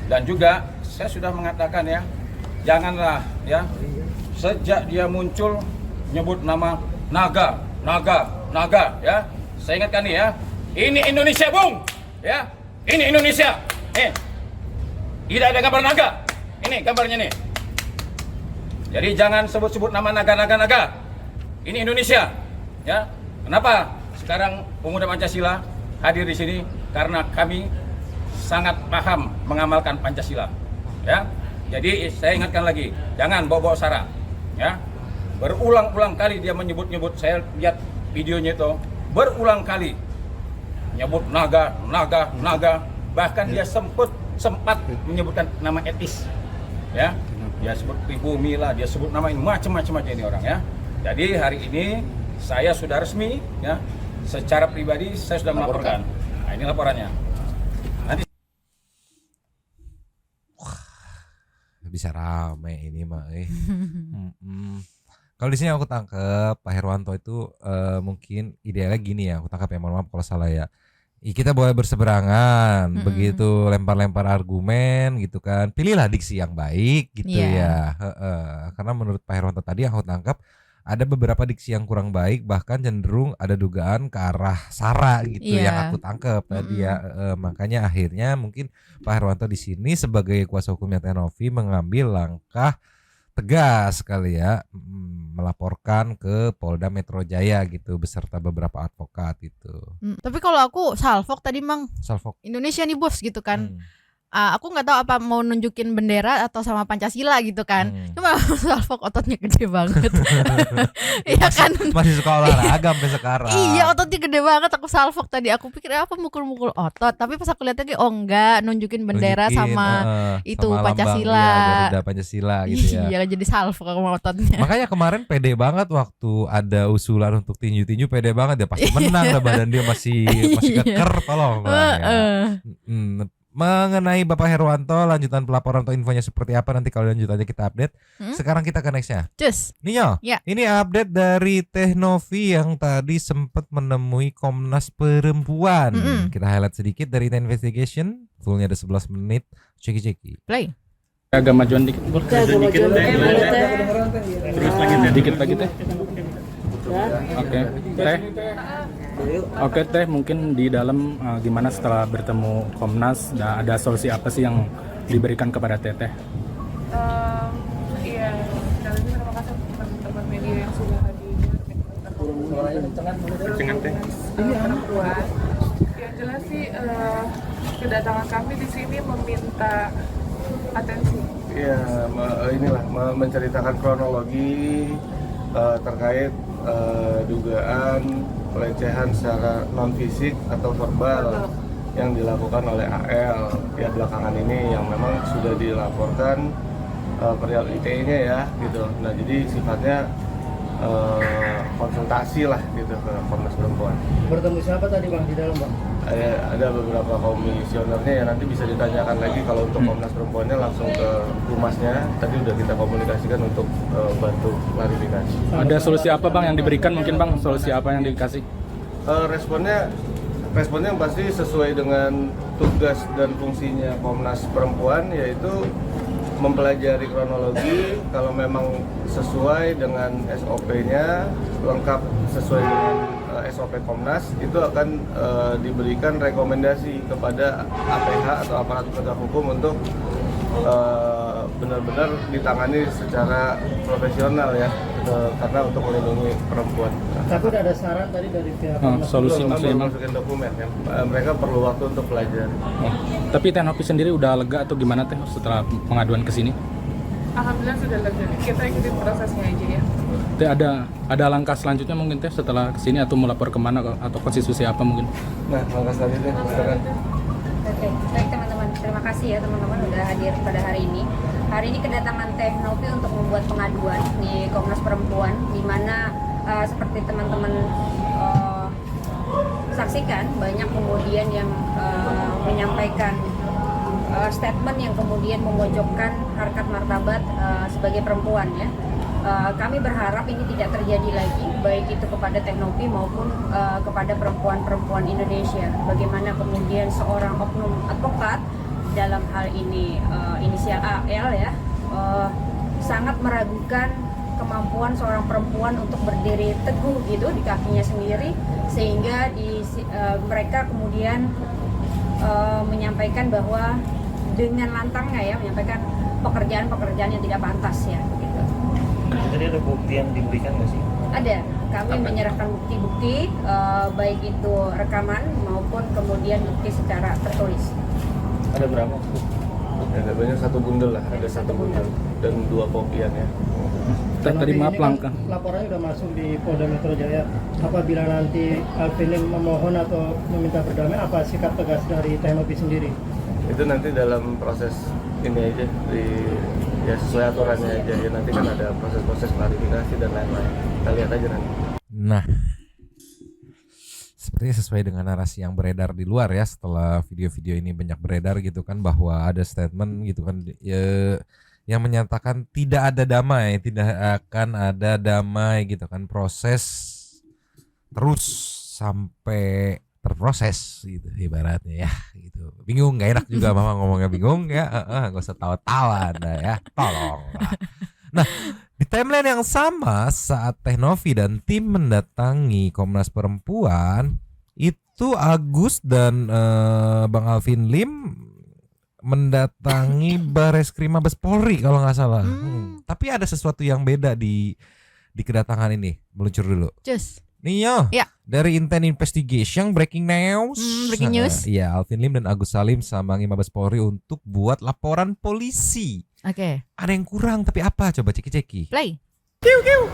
Dan juga saya sudah mengatakan, ya, janganlah, ya, sejak dia muncul nyebut nama naga, ya. Saya ingatkan nih, ya, ini Indonesia, Bung, ya, ini Indonesia. Tidak ada gambar naga. Ini gambarnya nih. Jadi jangan sebut-sebut nama naga. Ini Indonesia, ya. Kenapa sekarang pemuda Pancasila hadir di sini? Karena kami sangat paham mengamalkan Pancasila, ya. Jadi saya ingatkan lagi, jangan bawa-bawa sara, ya. Berulang-ulang kali dia menyebut-nyebut, saya lihat videonya itu, berulang kali nyebut naga. Bahkan dia sempat menyebutkan nama etis, ya. Dia sebut pribumi lah, dia sebut nama ini macam-macam aja ini orang, ya. Jadi hari ini saya sudah resmi, ya, secara pribadi saya sudah melaporkan. Nah, ini laporannya. Nanti bisa rame ini mah. Kalau di sini aku tangkep Pak Herwanto itu mungkin idealnya gini ya, aku tangkap ya, mohon maaf kalau salah ya. Kita boleh berseberangan, begitu lempar-lempar argumen gitu kan. Pilihlah diksi yang baik gitu, ya. Karena menurut Pak Herwanto tadi yang aku tangkap ada beberapa diksi yang kurang baik, bahkan cenderung ada dugaan ke arah sara gitu, yang aku tangkap tadi, ya. Makanya akhirnya mungkin Pak Herwanto di sini sebagai kuasa hukumnya Teh Novi mengambil langkah tegas kali, ya, melaporkan ke Polda Metro Jaya gitu beserta beberapa advokat itu. Tapi kalau aku salfok tadi, Mang, Salfok Indonesia nih bos gitu kan. Aku nggak tahu apa mau nunjukin bendera atau sama Pancasila gitu kan. Cuma salfok ototnya gede banget. Iya kan? masih suka olahraga sampai sekarang. Iya, ototnya gede banget. Aku salfok tadi. Aku pikir apa mukul-mukul otot. Tapi pas aku lihat lagi, oh enggak, nunjukin bendera sama itu sama Pancasila. Lambang, ya, Garuda Pancasila gitu, ya. Iya, jadi salfok sama ototnya. Makanya kemarin pede banget waktu ada usulan untuk tinju-tinju, pede banget, dia pasti menang lah, badan dia masih keker, tolong lah, ya. Mengenai Bapak Herwanto, lanjutan pelaporan atau infonya seperti apa nanti kalau lanjutannya kita update. Sekarang kita ke nextnya. Cus. Ninyo, ini update dari Teh Novi yang tadi sempat menemui Komnas Perempuan. Kita highlight sedikit dari The Investigation, fullnya ada 11 menit. Ceki-ceki. Play. Agak majuan dikit, terus lagi dikit lagi teh. Oke teh, mungkin di dalam gimana setelah bertemu Komnas, ada solusi apa sih yang diberikan kepada Teteh? Kecengan teh. Perempuan. Yang jelas sih kedatangan kami di sini meminta atensi. Iya, inilah menceritakan kronologi terkait dugaan pelecehan secara non fisik atau verbal yang dilakukan oleh AL ya belakangan ini, yang memang sudah dilaporkan perihal ITE-nya ya gitu. Nah jadi sifatnya konsultasi lah gitu ke Komnas Perempuan. Bertemu siapa tadi Bang di dalam Bang? Ada beberapa komisionernya ya, nanti bisa ditanyakan lagi kalau untuk Komnas Perempuannya langsung ke humasnya. Tadi udah kita komunikasikan untuk bantu klarifikasi. Ada solusi apa Bang yang diberikan mungkin Bang? Solusi apa yang dikasih? Responnya yang pasti sesuai dengan tugas dan fungsinya Komnas Perempuan, yaitu mempelajari kronologi. Kalau memang sesuai dengan SOP-nya, lengkap sesuai dengan SOP Komnas, itu akan diberikan rekomendasi kepada APH atau aparatur penegak hukum untuk benar-benar ditangani secara profesional ya, karena untuk melindungi perempuan. Tapi udah ada saran tadi dari pihak solusi maksudnya masukin dokumen ya. Mereka perlu waktu untuk pelajari. Tapi Tenopi sendiri udah lega atau gimana teh setelah pengaduan ke sini? Alhamdulillah sudah lega. Kita ikutin prosesnya aja ya. Teh ada langkah selanjutnya mungkin teh setelah kesini atau melapor kemana atau konstitusi apa mungkin? Nah, langkah selanjutnya silakan. Oke, baik teman-teman. Terima kasih ya teman-teman udah hadir pada hari ini. Hari ini kedatangan Teh Nopi untuk membuat pengaduan di Komnas Perempuan, di mana seperti teman-teman saksikan, banyak kemudian yang menyampaikan statement yang kemudian memojokkan harkat martabat sebagai perempuan ya. Kami berharap ini tidak terjadi lagi, baik itu kepada Teh Nopi maupun kepada perempuan-perempuan Indonesia. Bagaimana kemudian seorang oknum advokat, dalam hal ini inisial AL ya, sangat meragukan kemampuan seorang perempuan untuk berdiri teguh gitu di kakinya sendiri, sehingga mereka kemudian menyampaikan bahwa dengan lantangnya ya, menyampaikan pekerjaan-pekerjaan yang tidak pantas ya gitu. Jadi ada bukti yang diberikan nggak sih? Ada, kami menyerahkan bukti-bukti baik itu rekaman maupun kemudian bukti secara tertulis. Ada berapa? Ada banyak, satu bundel lah, ada satu bundel dan 2 kopian ya. Tadi maaf langkah. Laporannya udah masuk di Polda Metro Jaya. Apabila nanti Alvin memohon atau meminta berdamai, apa sikap tegas dari Teh Nopi sendiri? Itu nanti dalam proses ini aja, ya sesuai aturannya aja ya, nanti kan ada proses-proses klarifikasi dan lain-lain. Kita lihat aja nanti. Nah, sepertinya sesuai dengan narasi yang beredar di luar ya, setelah video-video ini banyak beredar gitu kan, bahwa ada statement gitu kan ya, yang menyatakan tidak ada damai, tidak akan ada damai gitu kan, proses terus sampai terproses gitu ibaratnya ya gitu. Bingung, nggak enak juga mama ngomongnya bingung ya, nggak usah tawa-tawa Anda ya, tolong lah. Nah, di timeline yang sama saat Teh Novi dan tim mendatangi Komnas Perempuan, itu Agus dan Bang Alvin Lim mendatangi Bareskrim Mabes Polri kalau nggak salah. Tapi ada sesuatu yang beda di kedatangan ini. Meluncur dulu. Cus. Nih yo, ya. Dari Intent Investigation, Breaking News. Breaking news. Iya, Alvin Lim dan Agus Salim sambangi Mabes Polri untuk buat laporan polisi. Oke. Ada yang kurang, tapi apa? Coba ceki-ceki. Play. Kiu.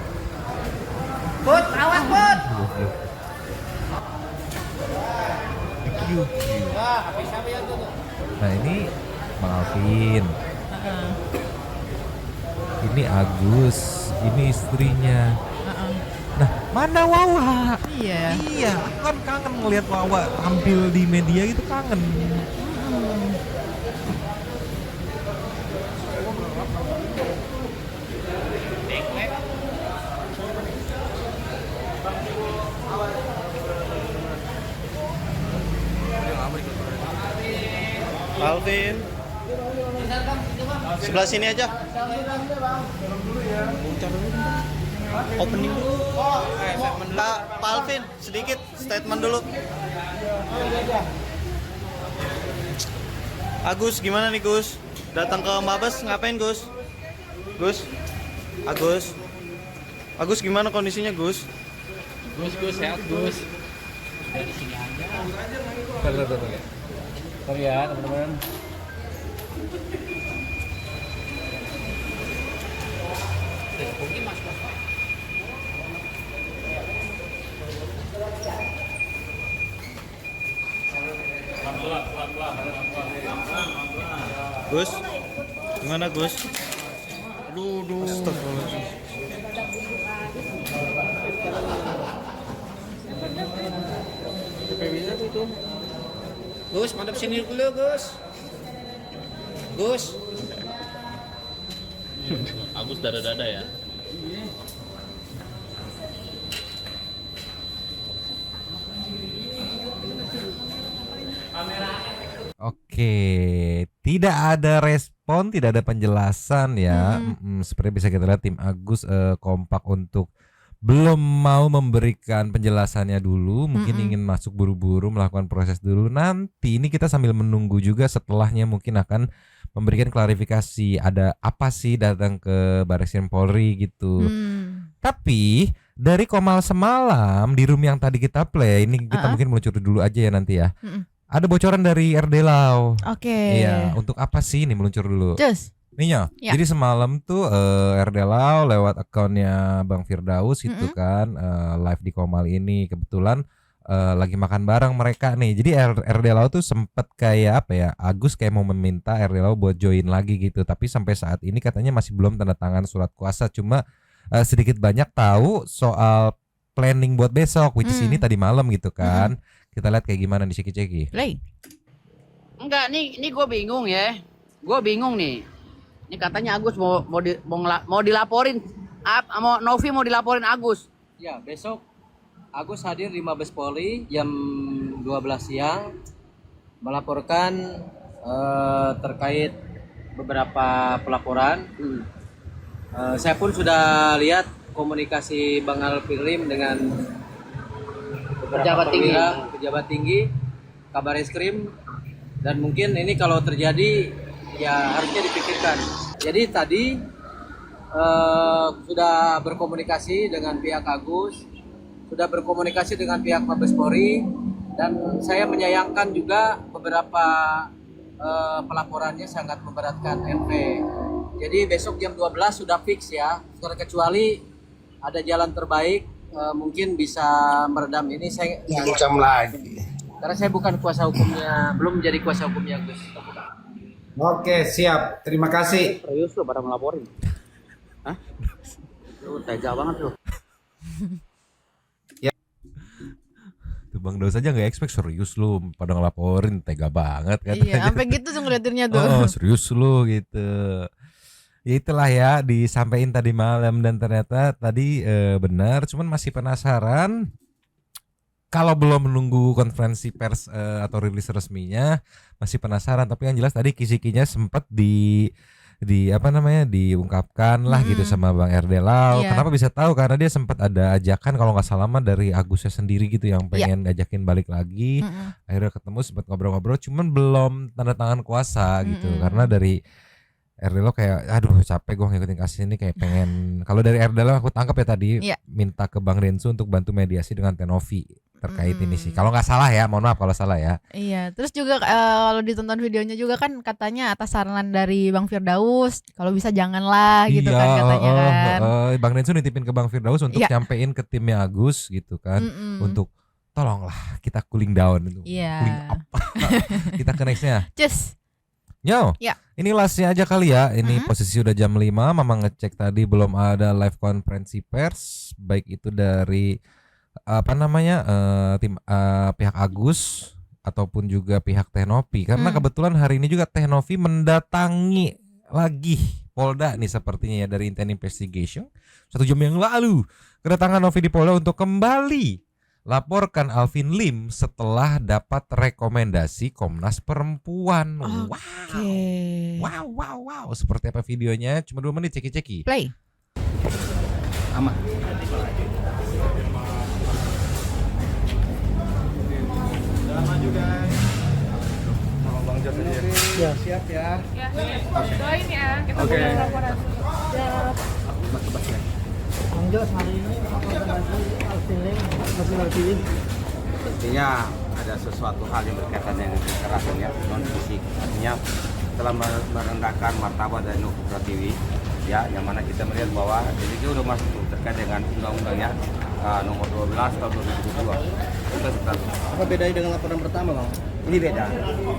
Put, awas Put. Nah ini Bang Alvin, ini Agus, ini istrinya. Nah mana Wawa? Iya. Iya, aku kan kangen ngelihat Wawa tampil di media itu, kangen. Alvin, sebelah sini aja. Opening dulu. Pak Alvin, sedikit statement dulu. Agus, gimana nih Gus? Datang ke Mabes ngapain Gus? Gus? Agus gimana kondisinya Gus? Gus, sehat Gus. Dari sini aja. Sorry ya teman-teman. Mungkin Mas Bapak. Gus, gimana Gus? Aduh. Astagfirullahaladzim. Gus, mantap sini dulu Gus. Gus. Agus dada-dada ya. Oke, tidak ada respon, tidak ada penjelasan ya. Seperti bisa kita lihat tim Agus kompak untuk belum mau memberikan penjelasannya dulu, mungkin ingin masuk buru-buru melakukan proses dulu. Nanti ini kita sambil menunggu juga setelahnya mungkin akan memberikan klarifikasi ada apa sih datang ke Barreskrim Polri gitu. Tapi dari Komal semalam di room yang tadi kita play, ini kita mungkin meluncur dulu aja ya nanti ya. Ada bocoran dari RD Lau. Oke. Iya, untuk apa sih ini meluncur dulu? Cus. Nih ya. Jadi semalam tuh RD Lau lewat akunnya Bang Firdaus itu kan live di Komal ini kebetulan lagi makan bareng mereka nih. Jadi RD Lau tuh sempet kayak apa ya? Agus kayak mau meminta RD Lau buat join lagi gitu. Tapi sampai saat ini katanya masih belum tanda tangan surat kuasa. Cuma sedikit banyak tahu soal planning buat besok, which is ini tadi malam gitu kan. Kita lihat kayak gimana di Ceki-Ceki. Play. Enggak, nih gue bingung ya. Gue bingung nih. Ini katanya Agus mau dilaporin. Mau Novi mau dilaporin Agus. Ya, besok Agus hadir di Mabes Polri jam 12 siang melaporkan terkait beberapa pelaporan. Saya pun sudah lihat komunikasi Bang Alfilim dengan beberapa pejabat tinggi Kabareskrim, dan mungkin ini kalau terjadi ya harusnya dipikirkan. Jadi tadi sudah berkomunikasi dengan pihak Agus, sudah berkomunikasi dengan pihak Mabes Polri, dan saya menyayangkan juga beberapa pelaporannya sangat memberatkan NP. Jadi besok jam 12 sudah fix ya, kecuali ada jalan terbaik mungkin bisa meredam ini. Saya ngancam lagi karena saya bukan kuasa hukumnya, belum menjadi kuasa hukumnya Gus. Oke, siap, terima kasih. Serius lo pada melaporin? Hah? Lu tega banget lo. Tuh Bang Daus aja nggak expect serius lu pada ngelaporin, tega banget katanya. Iya, sampai gitu tuh ngeliatinnya tuh. Oh serius lu gitu. Ya itulah ya disampaikan tadi malam, dan ternyata tadi benar, cuman masih penasaran. Kalau belum menunggu konferensi pers atau rilis resminya masih penasaran, tapi yang jelas tadi kisi-kinya sempat di apa namanya diungkapkan lah gitu sama Bang RD Lau. Kenapa bisa tahu? Karena dia sempat ada ajakan kalau nggak salah mah dari Agusnya sendiri gitu yang pengen ngajakin balik lagi. Akhirnya ketemu, sempat ngobrol-ngobrol, cuman belum tanda tangan kuasa gitu. Karena dari RD Lau kayak aduh capek gue ngikutin kasus ini, kayak pengen kalau dari RD Lau aku tangkap ya tadi minta ke Bang Renzo untuk bantu mediasi dengan Tenovi terkait ini sih. Kalau nggak salah ya, mohon maaf kalau salah ya. Iya, terus juga kalau ditonton videonya juga kan katanya atas saran dari Bang Firdaus kalau bisa janganlah gitu kan katanya kan. Bang Renzo nitipin ke Bang Firdaus untuk nyampein ke timnya Agus gitu kan, untuk tolonglah kita cooling down itu. Cooling up. Kita ke nextnya. Cus. Yo, ini lastnya aja kali ya. Ini posisi udah jam 5. Mama ngecek tadi belum ada live konferensi pers, baik itu dari apa namanya tim pihak Agus ataupun juga pihak Tenovi. Karena kebetulan hari ini juga Tenovi mendatangi lagi Polda nih sepertinya ya, dari Intent Investigation 1 jam yang lalu. Kedatangan Novi di Polda untuk kembali laporkan Alvin Lim setelah dapat rekomendasi Komnas Perempuan. Wow. Seperti apa videonya? Cuma 2 menit, ceki-ceki. Play. Aman. Udah maju guys. Mau Bang Jas aja. Ya, siap ya. Ya, doain ya. Kita mau laporan. Siap. Bang Jos, hari ini apa lagi Alvin Lim masih terpilih? Intinya ada sesuatu hal yang berkaitan dengan kekerasan ya, non fisik. Artinya telah merendahkan martabat dan Nuki Pratiwi, ya, yang mana kita melihat bahwa ini sudah masuk terkait dengan undang-undangnya nomor 12 tahun 2002. Itu sebentar. Apa bedanya dengan laporan pertama, Bang? Ini beda,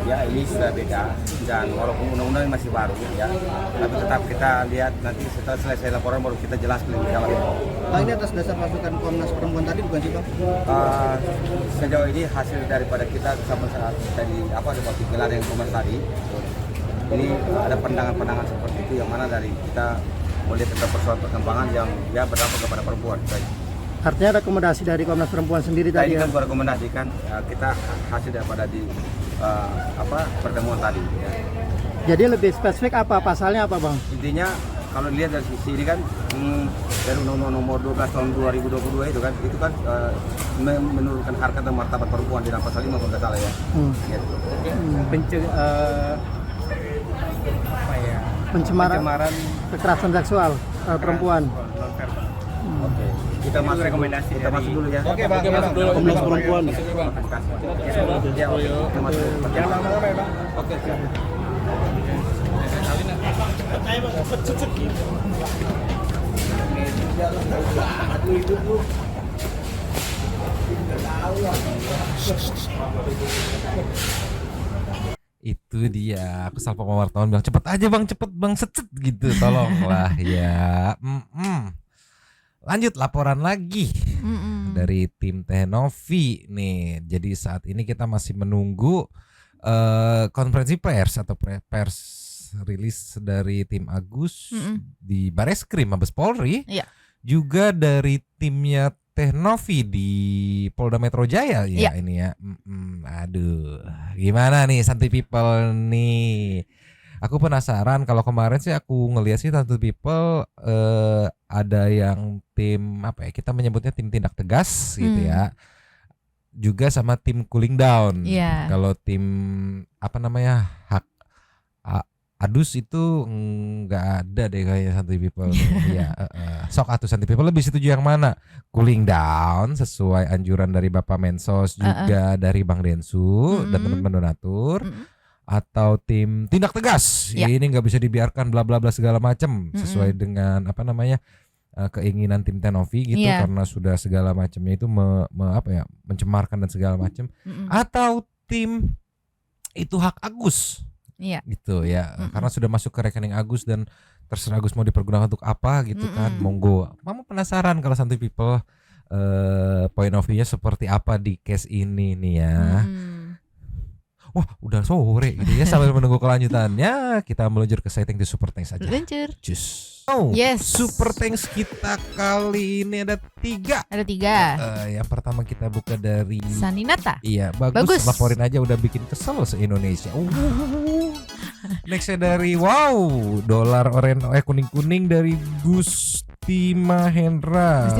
ya, ini sudah beda, dan walaupun undang-undang masih baru ya, tapi tetap kita lihat nanti setelah selesai laporan baru kita jelas lebih dalam. Bang, ini atas dasar masukan Komnas Perempuan tadi bukan sih, Bang? Sejauh ini hasil daripada kita sampai saat tadi seperti gelar yang Komnas tadi, ini ada pandangan-pandangan seperti itu yang mana dari kita melihat tentang persoalan perkembangan yang ya berdampak kepada perempuan. Artinya rekomendasi dari Komnas Perempuan sendiri Tadi tadi kan merekomendasikan kita hasil daripada di pertemuan tadi. Ya. Jadi lebih spesifik apa pasalnya apa, Bang? Intinya kalau dilihat dari sisi ini kan dari Undang-Undang nomor 12 tahun 2022 itu kan menurunkan harkat dan martabat perempuan di dalam pasal 5 kalau tidak salah ya. Pencemaran kekerasan seksual perempuan. Oke. Kita masuk rekomendasi. Kita masuk dulu ya. Oke, Bang. Masuk dulu. Komnas Perempuan. Ya, oke. Kita masuk. Jangan lama-lama ya, Bang. Oke, siap. Itu dia, aku salpo sama wartawan bilang cepet aja bang, cepet bang, secet gitu, tolonglah ya. Lanjut laporan lagi dari tim Tehnovi nih. Jadi saat ini kita masih menunggu konferensi pers atau pers rilis dari tim Agus di Bareskrim Mabes Polri, juga dari timnya Tehnovi di Polda Metro Jaya ya ini ya. Aduh, gimana nih Santuy People nih? Aku penasaran, kalau kemarin sih aku ngeliat sih Santuy People ada yang tim apa ya, kita menyebutnya tim tindak tegas gitu ya. Juga sama tim cooling down. Kalau tim apa namanya Adus itu nggak ada deh kayaknya Santuy People. Iya, sok atuh Santuy People lebih setuju yang mana? Cooling down sesuai anjuran dari Bapak Mensos, juga dari Bang Densu dan teman-teman donatur, atau tim tindak tegas. Ini nggak bisa dibiarkan bla bla bla segala macam sesuai dengan apa namanya keinginan tim Tehnovi gitu, karena sudah segala macamnya itu mencemarkan dan segala macam. Atau tim itu hak Agus. Gitu ya, karena sudah masuk ke rekening Agus dan terserah Agus mau dipergunakan untuk apa gitu kan, monggo. Mama penasaran kalau Santuy People point of view-nya seperti apa di case ini nih ya. Wah udah sore gitu ya, sambil menunggu kelanjutannya kita meluncur ke setting di Super Thanks aja. Luncur. Cus. Super Thanks kita kali ini ada 3. Ada 3. Yang pertama kita buka dari Saninata. Iya bagus. Laporin aja udah bikin kesel se-Indonesia. Nextnya dari dolar kuning-kuning dari Gusti Mahendra.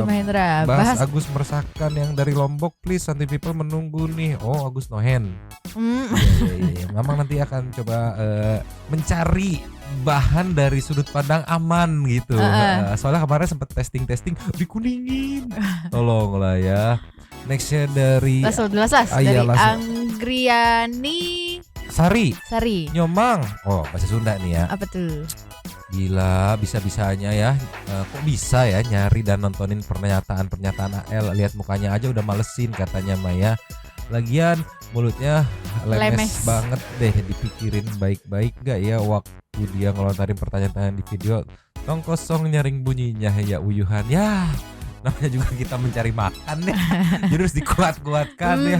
Bahas Agus meresahkan yang dari Lombok, please Santuy People menunggu nih. Oh Agus Nohen. Iya. Memang nanti akan coba mencari bahan dari sudut pandang aman gitu. Soalnya kemarin sempat testing dikuningin. Tolonglah ya. Nextnya dari dari Anggriani Sari Nyomang. Oh bahasa Sunda nih ya. Apa tuh? Gila, bisa-bisanya ya. Kok bisa ya nyari dan nontonin pernyataan AL. Lihat mukanya aja udah malesin katanya Maya. Lagian mulutnya lemes banget deh. Dipikirin baik-baik gak ya waktu dia ngelontarin pertanyaan di video. Tong kosong nyaring bunyinya ya uyuhan. Ya namanya juga kita mencari makan ya. Jadi harus dikuat-kuatkan ya.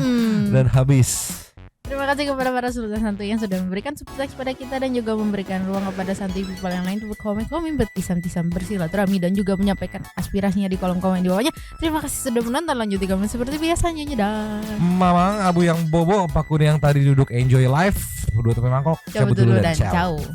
Dan habis. Terima kasih kepada para sultan santuy yang sudah memberikan support pada kita dan juga memberikan ruang kepada Santuy People yang lain untuk komen-komen, bertisam-tisam, bersilaturahmi dan juga menyampaikan aspirasinya di kolom komen di bawahnya. Terima kasih sudah menonton, lanjut di komen seperti biasanya dan Mamang Abu yang bobo, Pak Kuning yang tadi duduk enjoy life. Dua tepi mangkok. Cabut dulu dan ciao.